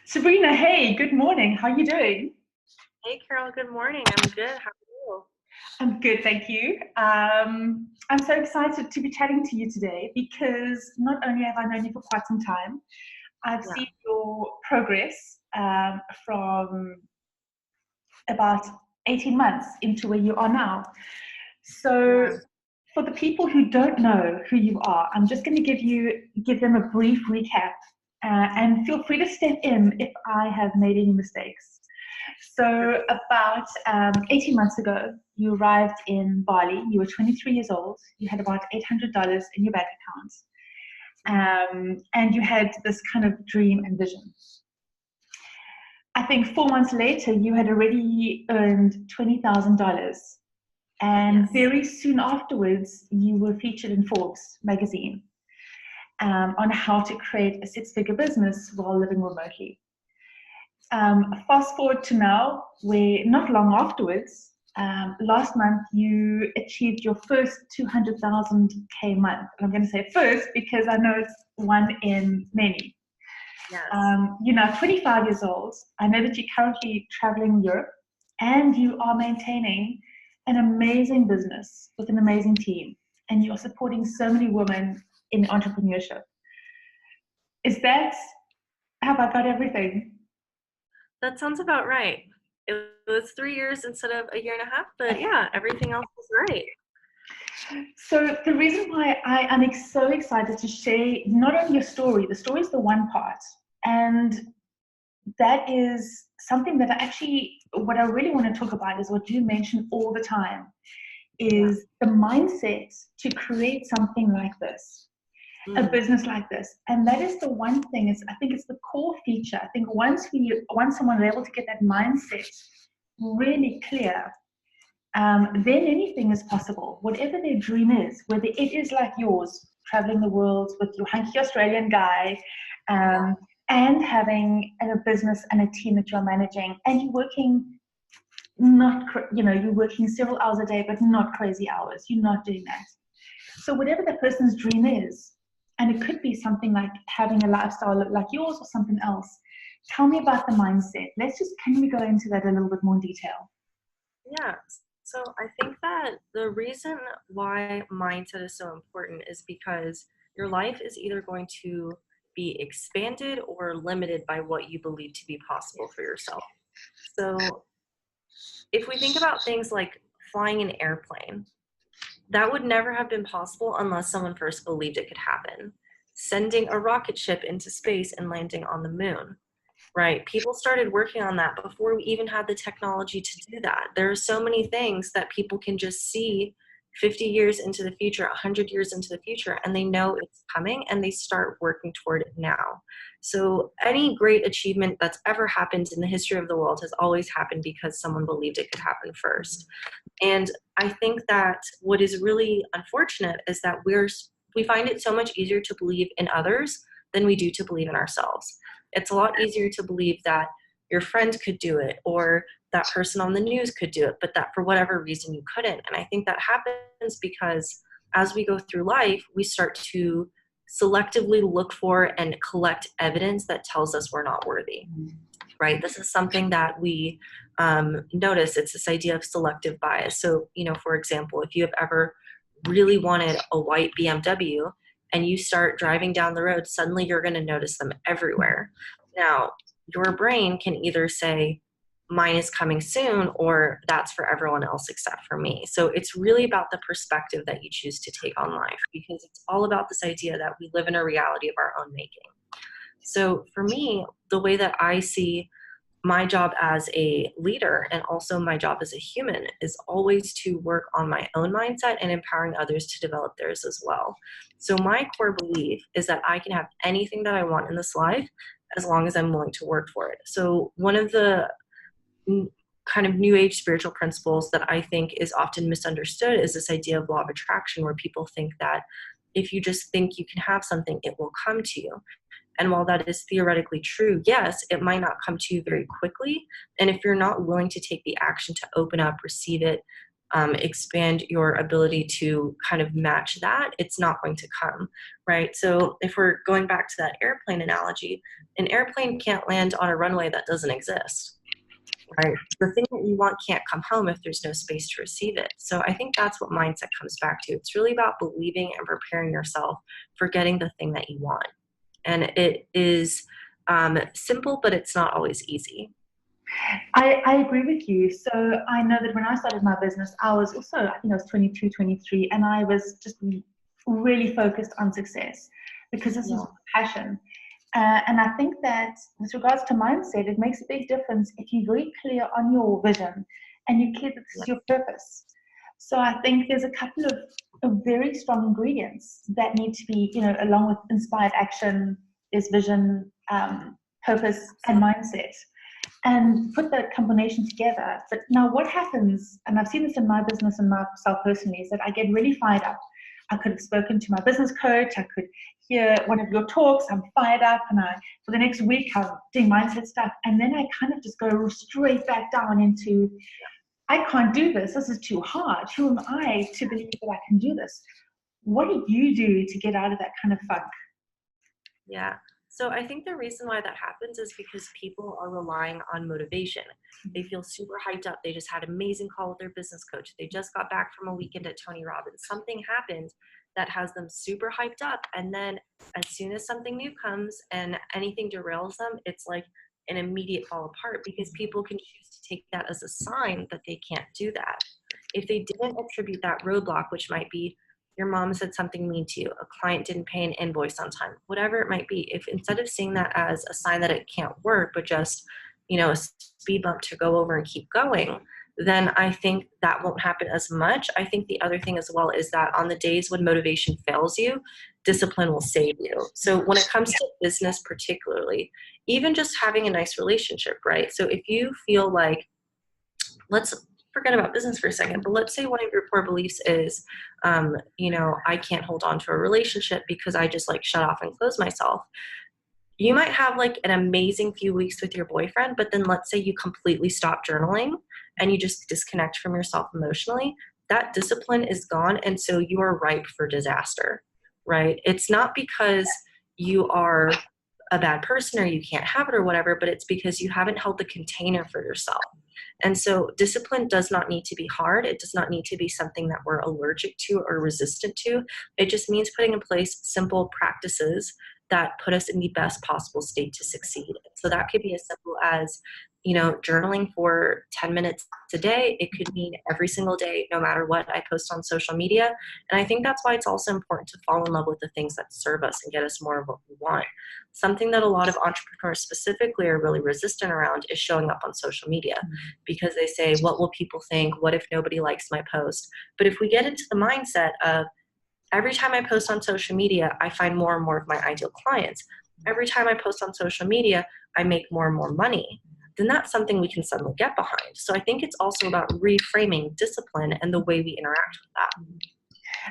Sabrina, hey, good morning. How are you doing? Hey Carol, good morning. I'm good. How are you? I'm good, thank you. I'm so excited to be chatting to you today because not only have I known you for quite some time, I've Yeah. seen your progress from about 18 months into where you are now. So, Yeah. for the people who don't know who you are, I'm just going to give them a brief recap, and feel free to step in if I have made any mistakes. So, about 18 months ago, you arrived in Bali. You were 23 years old. You had about $800 in your bank account, and you had this kind of dream and vision. I think 4 months later, you had already earned $20,000. And Yes. very soon afterwards, you were featured in Forbes magazine, on how to create a six-figure business while living remotely. Fast forward to now, where not long afterwards, last month, you achieved your first 200,000K month. And I'm going to say first because I know it's one in many. Yes. You're now 25 years old. I know that you're currently traveling Europe and you are maintaining an amazing business with an amazing team. And you're supporting so many women in entrepreneurship. Is that, have I got everything? That sounds about right. It was 3 years instead of a year and a half, but yeah, everything else was right. So the reason why I am so excited to share not only your story, the story is the one part, and that is something that what I really want to talk about is what you mention all the time, Yeah. is the mindset to create something like this, a Mm. business like this. And that is the one thing, I think it's the core feature. I think once someone is able to get that mindset really clear, then anything is possible. Whatever their dream is, whether it is like yours, traveling the world with your hunky Australian guy, Yeah. um, and having a business and a team that you're managing, and you're working not, you're working several hours a day, but not crazy hours. You're not doing that. So whatever the person's dream is, and it could be something like having a lifestyle like yours or something else. Tell me about the mindset. Can we go into that a little bit more in detail? Yeah. So I think that the reason why mindset is so important is because your life is either going to be expanded or limited by what you believe to be possible for yourself. So if we think about things like flying an airplane, that would never have been possible unless someone first believed it could happen. Sending a rocket ship into space and landing on the moon, right? People started working on that before we even had the technology to do that. There are so many things that people can just see 50 years into the future, 100 years into the future, and they know it's coming and they start working toward it now. So, any great achievement that's ever happened in the history of the world has always happened because someone believed it could happen first. And I think that what is really unfortunate is that we find it so much easier to believe in others than we do to believe in ourselves. It's a lot easier to believe that your friend could do it or that person on the news could do it, but that for whatever reason you couldn't. And I think that happens because as we go through life, we start to selectively look for and collect evidence that tells us we're not worthy, right? This is something that we notice. It's this idea of selective bias. So, for example, if you have ever really wanted a white BMW and you start driving down the road, suddenly you're going to notice them everywhere. Now, your brain can either say, mine is coming soon, or that's for everyone else except for me. So it's really about the perspective that you choose to take on life, because it's all about this idea that we live in a reality of our own making. So for me, the way that I see my job as a leader and also my job as a human is always to work on my own mindset and empowering others to develop theirs as well. So my core belief is that I can have anything that I want in this life as long as I'm willing to work for it. So one of the kind of new age spiritual principles that I think is often misunderstood is this idea of law of attraction, where people think that if you just think you can have something, it will come to you. And while that is theoretically true, yes, it might not come to you very quickly. And if you're not willing to take the action to open up, receive it, expand your ability to kind of match that, it's not going to come, right? So if we're going back to that airplane analogy, an airplane can't land on a runway that doesn't exist, right? The thing that you want can't come home if there's no space to receive it. So I think that's what mindset comes back to. It's really about believing and preparing yourself for getting the thing that you want. And it is simple, but it's not always easy. I agree with you. So I know that when I started my business, I was also, I think I was 22, 23, and I was just really focused on success because this is my passion. And I think that with regards to mindset, it makes a big difference if you're very clear on your vision and you're clear that this is your purpose. So I think there's a couple of very strong ingredients that need to be, along with inspired action, there's vision, purpose, and mindset, and put that combination together. But now what happens, and I've seen this in my business and myself personally, is that I get really fired up. I could have spoken to my business coach, I could hear one of your talks, I'm fired up, and for the next week I'm doing mindset stuff, and then I kind of just go straight back down into, I can't do this is too hard. Who am I to believe that I can do this? What do you do to get out of that kind of funk? Yeah. So I think the reason why that happens is because people are relying on motivation. They feel super hyped up. They just had an amazing call with their business coach. They just got back from a weekend at Tony Robbins. Something happened that has them super hyped up. And then as soon as something new comes and anything derails them, it's like an immediate fall apart because people can choose to take that as a sign that they can't do that. If they didn't attribute that roadblock, which might be your mom said something mean to you, a client didn't pay an invoice on time, whatever it might be, if instead of seeing that as a sign that it can't work, but just, a speed bump to go over and keep going, then I think that won't happen as much. I think the other thing as well is that on the days when motivation fails you, discipline will save you. So when it comes to business particularly, even just having a nice relationship, right? So if you feel like, let's forget about business for a second, but let's say one of your core beliefs is, I can't hold on to a relationship because I just like shut off and close myself. You might have like an amazing few weeks with your boyfriend, but then let's say you completely stop journaling and you just disconnect from yourself emotionally. That discipline is gone. And so you are ripe for disaster, right? It's not because you are a bad person or you can't have it or whatever, but it's because you haven't held the container for yourself. And so discipline does not need to be hard. It does not need to be something that we're allergic to or resistant to. It just means putting in place simple practices that put us in the best possible state to succeed. So that could be as simple as, journaling for 10 minutes a day. It could mean every single day, no matter what I post on social media. And I think that's why it's also important to fall in love with the things that serve us and get us more of what we want. Something that a lot of entrepreneurs specifically are really resistant around is showing up on social media because they say, what will people think? What if nobody likes my post? But if we get into the mindset of every time I post on social media, I find more and more of my ideal clients. Every time I post on social media, I make more and more money. Then that's something we can suddenly get behind. So I think it's also about reframing discipline and the way we interact with that.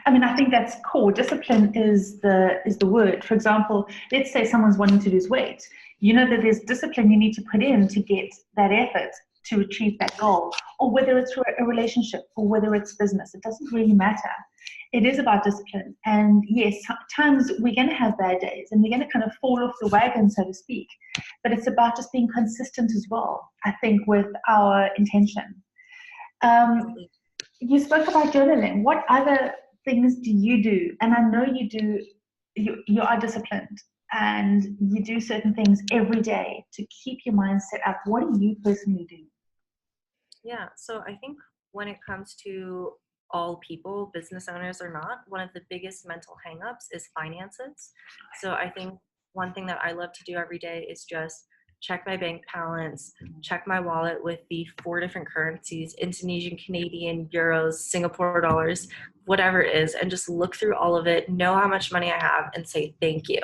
I mean, I think that's core. Discipline is the word. For example, let's say someone's wanting to lose weight. You know that there's discipline you need to put in to get that effort to achieve that goal, or whether it's a relationship or whether it's business. It doesn't really matter. It is about discipline. And yes, sometimes we're going to have bad days and we're going to kind of fall off the wagon, so to speak. But it's about just being consistent as well, I think, with our intention. You spoke about journaling. What other things do you do? And I know you are disciplined and you do certain things every day to keep your mind set up. What do you personally do? Yeah, so I think when it comes to all people, business owners or not, one of the biggest mental hangups is finances. So I think one thing that I love to do every day is just check my bank balance, check my wallet with the 4 different currencies, Indonesian, Canadian, euros, Singapore dollars, whatever it is, and just look through all of it, know how much money I have, and say thank you.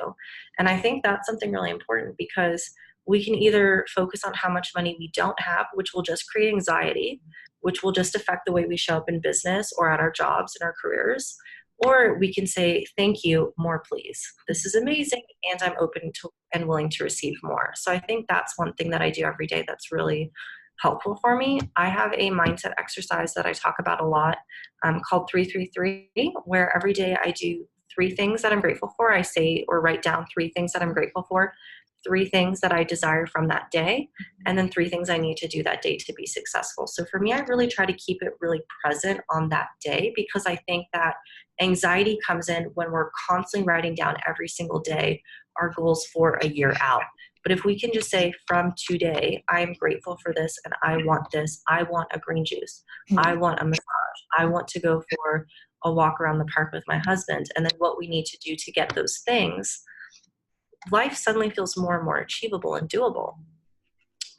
And I think that's something really important because we can either focus on how much money we don't have, which will just create anxiety, which will just affect the way we show up in business or at our jobs and our careers. Or we can say, thank you, more please. This is amazing, and I'm open to and willing to receive more. So I think that's one thing that I do every day that's really helpful for me. I have a mindset exercise that I talk about a lot called 333, where every day I do 3 things that I'm grateful for. I say or write down 3 things that I'm grateful for, 3 things that I desire from that day, and then 3 things I need to do that day to be successful. So for me, I really try to keep it really present on that day, because I think that anxiety comes in when we're constantly writing down every single day our goals for a year out. But if we can just say, from today, I am grateful for this and I want this. I want a green juice. I want a massage. I want to go for a walk around the park with my husband. And then what we need to do to get those things, life suddenly feels more and more achievable and doable.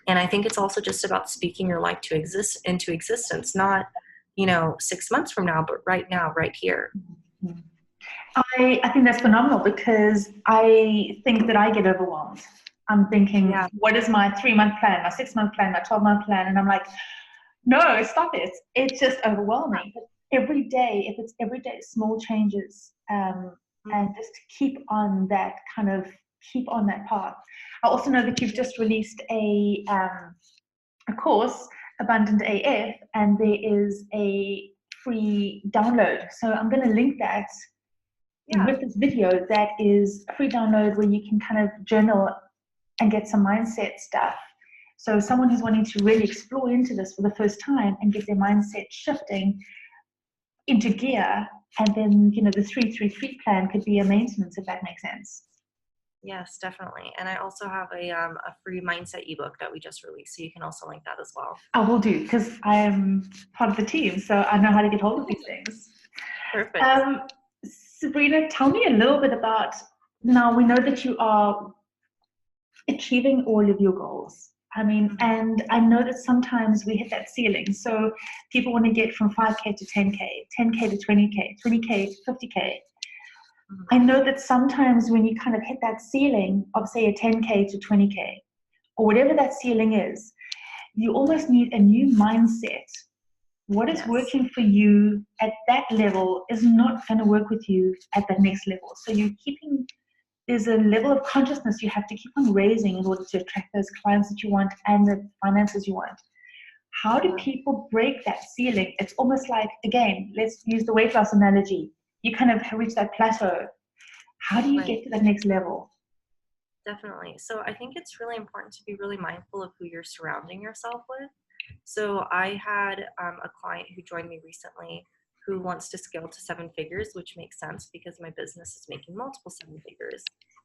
And I think it's also just about speaking your life to exist into existence, not, 6 months from now, but right now, right here. I think that's phenomenal, because I think that I get overwhelmed. I'm thinking, what is my 3-month plan, my 6-month plan, my 12-month plan? And I'm like, no, stop it. It's just overwhelming. But every day, if it's every day, small changes, and just keep on that path. I also know that you've just released a course, Abundant AF, and there is a free download. So I'm going to link that with this video. That is a free download where you can kind of journal and get some mindset stuff. So someone who's wanting to really explore into this for the first time and get their mindset shifting into gear, and then, the 333 plan could be a maintenance, if that makes sense. Yes, definitely. And I also have a free mindset ebook that we just released, so you can also link that as well. I will do, because I am part of the team, so I know how to get hold of these things. Perfect. Sabrina, tell me a little bit about, now we know that you are achieving all of your goals. And I know that sometimes we hit that ceiling. So people want to get from 5K to 10K, 10K to 20K, 20K to 50K. I know that sometimes when you kind of hit that ceiling of, say, a 10K to 20K, or whatever that ceiling is, you almost need a new mindset. What is working for you at that level is not going to work with you at the next level. So there's a level of consciousness you have to keep on raising in order to attract those clients that you want and the finances you want. How do people break that ceiling? It's almost like, again, let's use the weight loss analogy. You kind of reach that plateau. How do you get to that next level? Definitely. So I think it's really important to be really mindful of who you're surrounding yourself with. So I had a client who joined me recently who wants to scale to 7 figures, which makes sense because my business is making multiple 7 figures.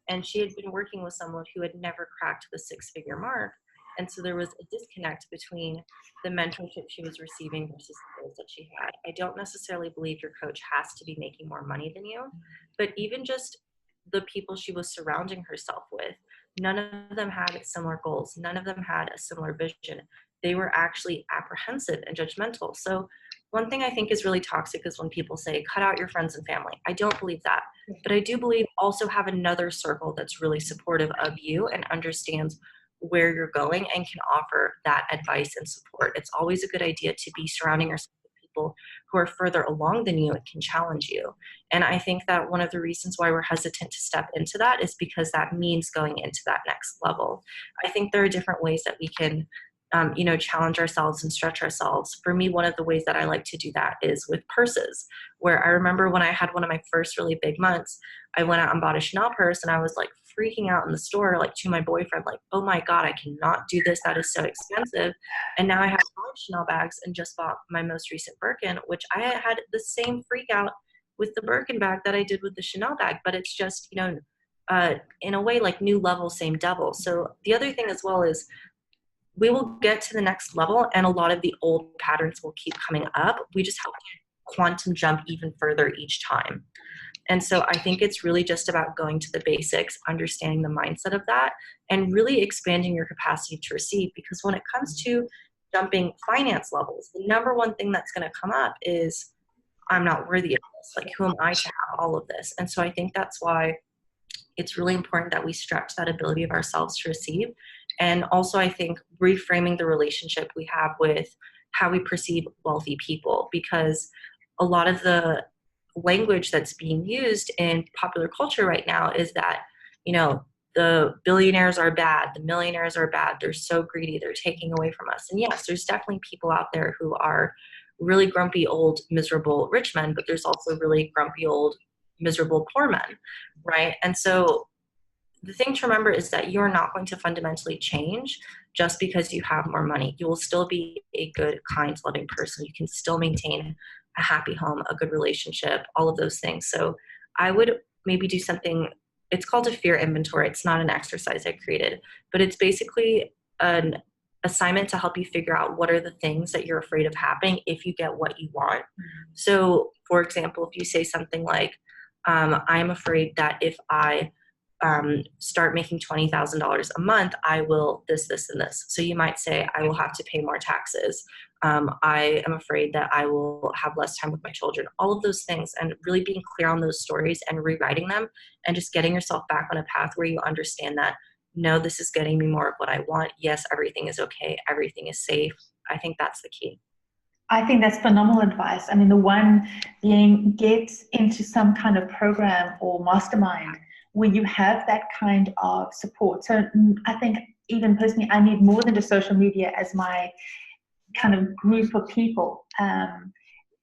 And she had been working with someone who had never cracked the 6-figure mark. And so there was a disconnect between the mentorship she was receiving versus the goals that she had. I don't necessarily believe your coach has to be making more money than you, but even just the people she was surrounding herself with, none of them had similar goals. None of them had a similar vision. They were actually apprehensive and judgmental. So one thing I think is really toxic is when people say, cut out your friends and family. I don't believe that. But I do believe also have another circle that's really supportive of you and understands where you're going and can offer that advice and support. It's always a good idea to be surrounding yourself with people who are further along than you and can challenge you. And I think that one of the reasons why we're hesitant to step into that is because that means going into that next level. I think there are different ways that we can challenge ourselves and stretch ourselves. For me, one of the ways that I like to do that is with purses, where I remember when I had one of my first really big months, I went out and bought a Chanel purse and I was like freaking out in the store, like to my boyfriend, like, oh my God, I cannot do this. That is so expensive. And now I have 5 Chanel bags and just bought my most recent Birkin, which I had the same freak out with the Birkin bag that I did with the Chanel bag, but it's just, in a way, like new level, same devil. So the other thing as well is we will get to the next level and a lot of the old patterns will keep coming up. We just have to quantum jump even further each time. And so I think it's really just about going to the basics, understanding the mindset of that, and really expanding your capacity to receive. Because when it comes to jumping finance levels, the number one thing that's going to come up is, I'm not worthy of this. Like, who am I to have all of this? And so I think that's why it's really important that we stretch that ability of ourselves to receive. And also, I think reframing the relationship we have with how we perceive wealthy people, because a lot of the language that's being used in popular culture right now is that, the billionaires are bad, the millionaires are bad, they're so greedy, they're taking away from us. And yes, there's definitely people out there who are really grumpy, old, miserable rich men, but there's also really grumpy, old, miserable poor men, right? And so the thing to remember is that you're not going to fundamentally change just because you have more money. You will still be a good, kind, loving person. You can still maintain a happy home, a good relationship, all of those things. So I would maybe do something, it's called a fear inventory. It's not an exercise I created, but it's basically an assignment to help you figure out what are the things that you're afraid of happening if you get what you want. So for example, if you say something like, I'm afraid that if I start making $20,000 a month, I will this, this, and this. So you might say, I will have to pay more taxes. I am afraid that I will have less time with my children. All of those things, and really being clear on those stories and rewriting them and just getting yourself back on a path where you understand that, no, this is getting me more of what I want. Yes, everything is okay. Everything is safe. I think that's the key. I think that's phenomenal advice. I mean, the one being get into some kind of program or mastermind where you have that kind of support. So I think even personally, I need more than just social media as my kind of group of people.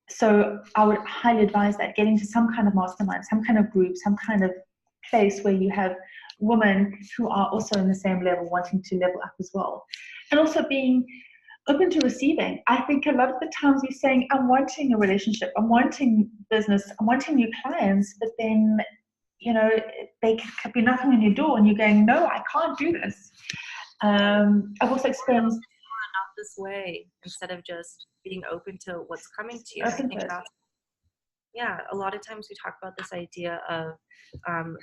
So I would highly advise that getting to some kind of mastermind, some kind of group, some kind of place where you have women who are also in the same level, wanting to level up as well. And also being open to receiving. I think a lot of the times we're saying, I'm wanting a relationship, I'm wanting business, I'm wanting new clients, but then, you know, they could be knocking on your door and you're going, no, I can't do this. I've also experienced not this way, instead of just being open to what's coming to you. I think that's, yeah, a lot of times we talk about this idea of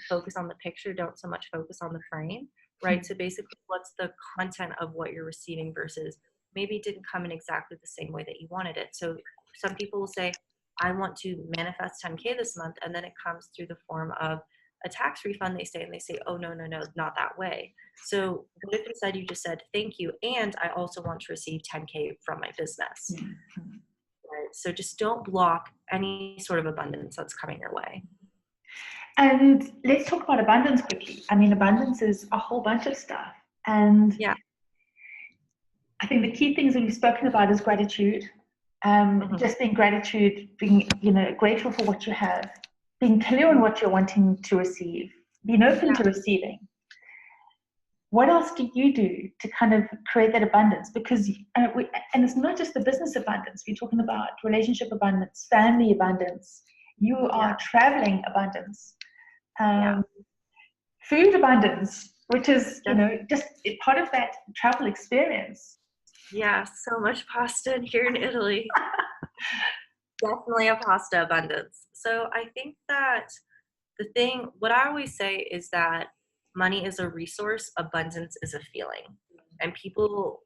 focus on the picture, don't so much focus on the frame, right? So basically, what's the content of what you're receiving versus maybe it didn't come in exactly the same way that you wanted it. So some people will say, I want to manifest 10K this month, and then it comes through the form of a tax refund, they say, oh, no, not that way. So what if instead you just said, thank you, and I also want to receive 10K from my business? Mm-hmm. Right? So just don't block any sort of abundance that's coming your way. And let's talk about abundance quickly. I mean, abundance is a whole bunch of stuff. And yeah, I think the key things that we've spoken about is gratitude. Just being gratitude, being, you know, grateful for what you have, being clear on what you're wanting to receive, being open to receiving. What else do you do to kind of create that abundance? Because, and it's not just the business abundance, we're talking about relationship abundance, family abundance, you are traveling abundance, food abundance, which is, you know, just part of that travel experience. Yeah, so much pasta here in Italy. Definitely a pasta abundance. So I think that what I always say is that money is a resource, abundance is a feeling. And people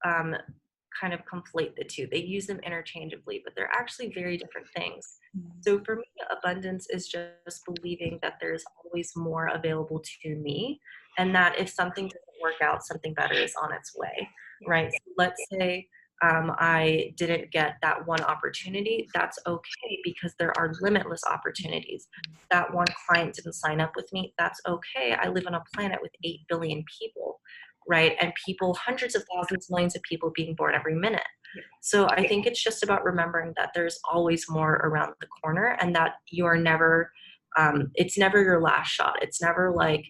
kind of conflate the two. They use them interchangeably, but they're actually very different things. So for me, abundance is just believing that there's always more available to me, and that if something doesn't work out, something better is on its way, right? So let's say I didn't get that one opportunity. That's okay, because there are limitless opportunities. That one client didn't sign up with me. That's okay. I live on a planet with 8 billion people, right? And people, hundreds of thousands, millions of people being born every minute. So I think it's just about remembering that there's always more around the corner, and that you're never, it's never your last shot. It's never like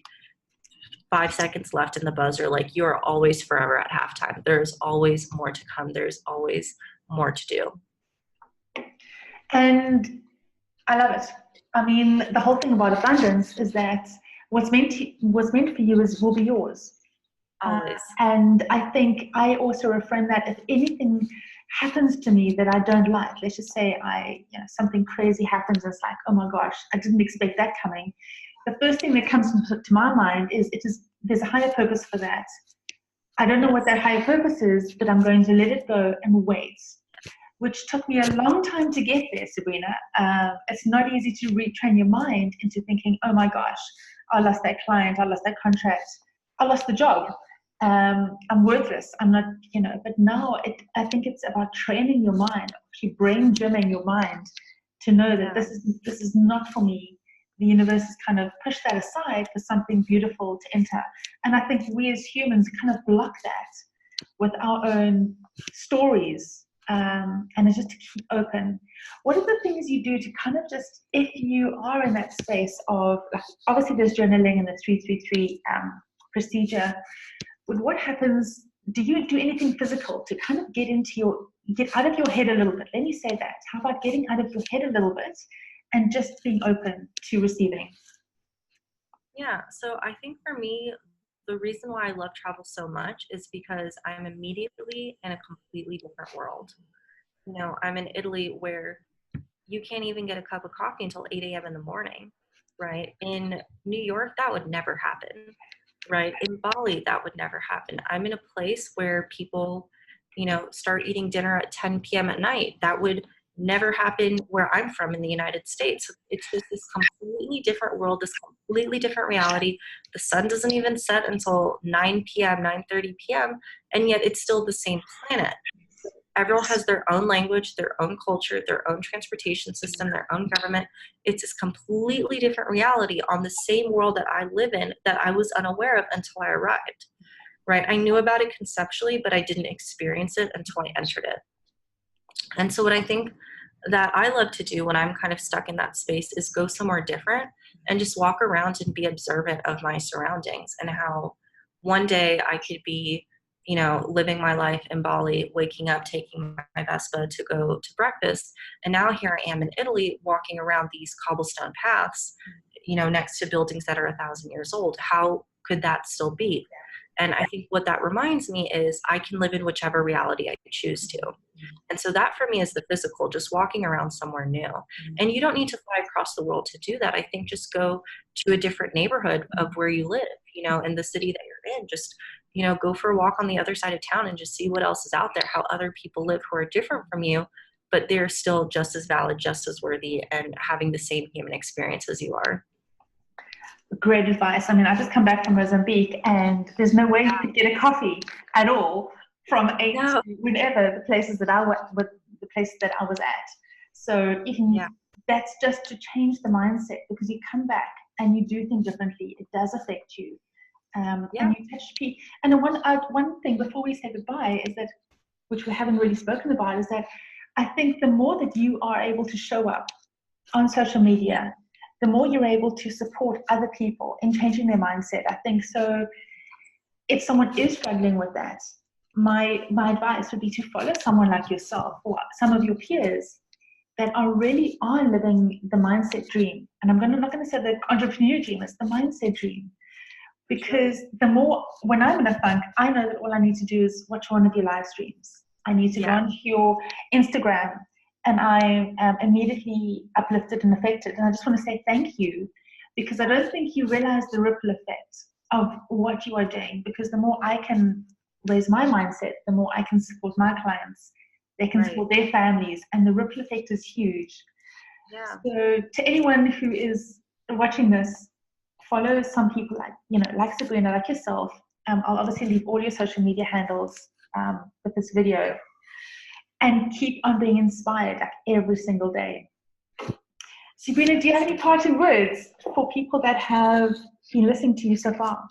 5 seconds left in the buzzer. Like, you're always forever at halftime. There's always more to come. There's always more to do. And I love it. I mean, the whole thing about abundance is that what's meant for you will be yours. Always. And I think I also reframe that if anything happens to me that I don't like, let's just say something crazy happens, and it's like, oh my gosh, I didn't expect that coming. The first thing that comes to my mind is there's a higher purpose for that. I don't know what that higher purpose is, but I'm going to let it go and wait, which took me a long time to get there, Sabrina. It's not easy to retrain your mind into thinking, oh my gosh, I lost that client, I lost that contract, I lost the job. I'm worthless. I'm not, but now I think it's about training your mind, actually brain gymming your mind to know that this is not for me. the universe has kind of pushed that aside for something beautiful to enter. And I think we as humans kind of block that with our own stories. And it's just to keep open. What are the things you do to kind of just, if you are in that space of, like, obviously there's journaling and the 333 procedure, but what happens, do you do anything physical to kind of get out of your head a little bit? Let me say that. How about getting out of your head a little bit and just being open to receiving? Yeah, so I think for me, the reason why I love travel so much is because I'm immediately in a completely different world. You know, I'm in Italy where you can't even get a cup of coffee until 8 a.m. in the morning, right? In New York, that would never happen, right? In Bali, that would never happen. I'm in a place where people, you know, start eating dinner at 10 p.m. at night. That would never happen where I'm from in the United States. It's just this completely different world, this completely different reality. The sun doesn't even set until 9 p.m., 9:30 p.m., and yet it's still the same planet. Everyone has their own language, their own culture, their own transportation system, their own government. It's this completely different reality on the same world that I live in that I was unaware of until I arrived, right? I knew about it conceptually, but I didn't experience it until I entered it. And so what I think that I love to do when I'm kind of stuck in that space is go somewhere different and just walk around and be observant of my surroundings, and how one day I could be, you know, living my life in Bali, waking up, taking my Vespa to go to breakfast. And now here I am in Italy, walking around these cobblestone paths, you know, next to buildings that are 1,000 years old. How could that still be? And I think what that reminds me is I can live in whichever reality I choose to. And so that for me is the physical, just walking around somewhere new. And you don't need to fly across the world to do that. I think just go to a different neighborhood of where you live, you know, in the city that you're in. Just, you know, go for a walk on the other side of town and just see what else is out there, how other people live who are different from you, but they're still just as valid, just as worthy, and having the same human experience as you are. Great advice. I mean, I just come back from Mozambique, and there's no way you could get a coffee at all from 8 to whenever the places that I was at. So even that's just to change the mindset, because you come back and you do things differently. It does affect you, and you touch people. And one thing before we say goodbye is that, which we haven't really spoken about, is that I think the more that you are able to show up on social media, the more you're able to support other people in changing their mindset. I think so. If someone is struggling with that, my advice would be to follow someone like yourself or some of your peers that are living the mindset dream. And not going to say the entrepreneur dream, it's the mindset dream. Because the more, when I'm in a funk, I know that all I need to do is watch one of your live streams. I need to go onto your Instagram, and I am immediately uplifted and affected. And I just want to say thank you, because I don't think you realize the ripple effect of what you are doing. Because the more I can raise my mindset, the more I can support my clients. They can support their families, and the ripple effect is huge. Yeah. So to anyone who is watching this, follow some people like Sabrina, like yourself. I'll obviously leave all your social media handles with this video. And keep on being inspired like every single day. Sabrina, do you have any parting words for people that have been listening to you so far?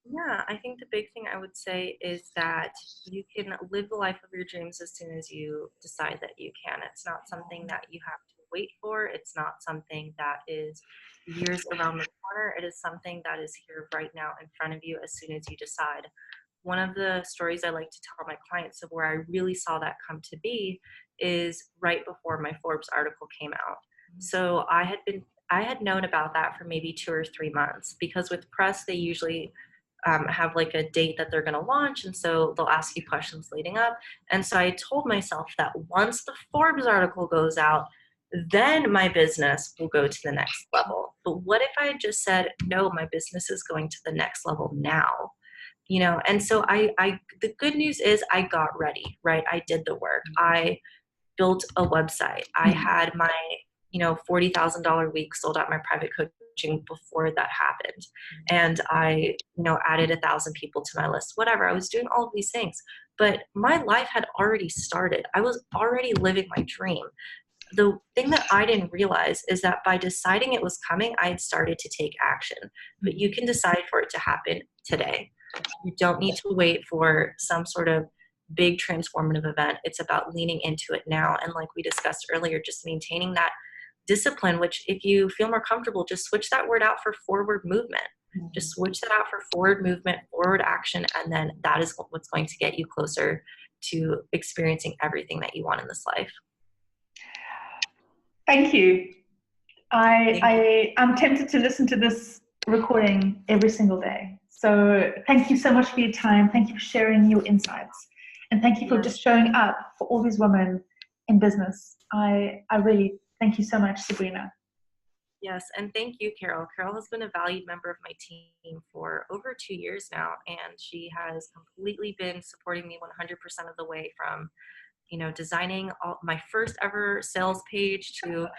Yeah, I think the big thing I would say is that you can live the life of your dreams as soon as you decide that you can. It's not something that you have to wait for. It's not something that is years around the corner. It is something that is here right now in front of you as soon as you decide. One of the stories I like to tell my clients of where I really saw that come to be is right before my Forbes article came out. So I had known about that for maybe 2 or 3 months, because with press, they usually have like a date that they're going to launch. And so they'll ask you questions leading up. And so I told myself that once the Forbes article goes out, then my business will go to the next level. But what if I had just said, no, my business is going to the next level now? You know, and so the good news is I got ready, right? I did the work. I built a website. I had my, $40,000 week sold out my private coaching before that happened. And I, added 1,000 people to my list, whatever. I was doing all of these things, but my life had already started. I was already living my dream. the thing that I didn't realize is that by deciding it was coming, I had started to take action. But you can decide for it to happen today. You don't need to wait for some sort of big transformative event. It's about leaning into it now. And like we discussed earlier, just maintaining that discipline, which if you feel more comfortable, just switch that word out for forward movement. Just switch that out for forward movement, forward action, and then that is what's going to get you closer to experiencing everything that you want in this life. Thank you. I'm tempted to listen to this recording every single day. So thank you so much for your time. Thank you for sharing your insights. And thank you for just showing up for all these women in business. I really thank you so much, Sabrina. Yes, and thank you, Carol. Carol has been a valued member of my team for over 2 years now, and she has completely been supporting me 100% of the way from, designing my first ever sales page to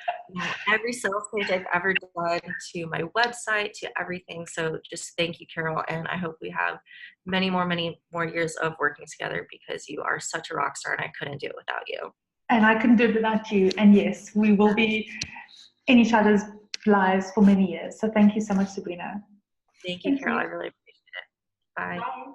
every sales page I've ever done, to my website, to everything. So just thank you, Carol, and I hope we have many more years of working together, because you are such a rock star, and I couldn't do it without you. And I couldn't do it without you. And yes, we will be in each other's lives for many years. So thank you so much, Sabrina. Thank you, Carol. I really appreciate it. Bye. Bye.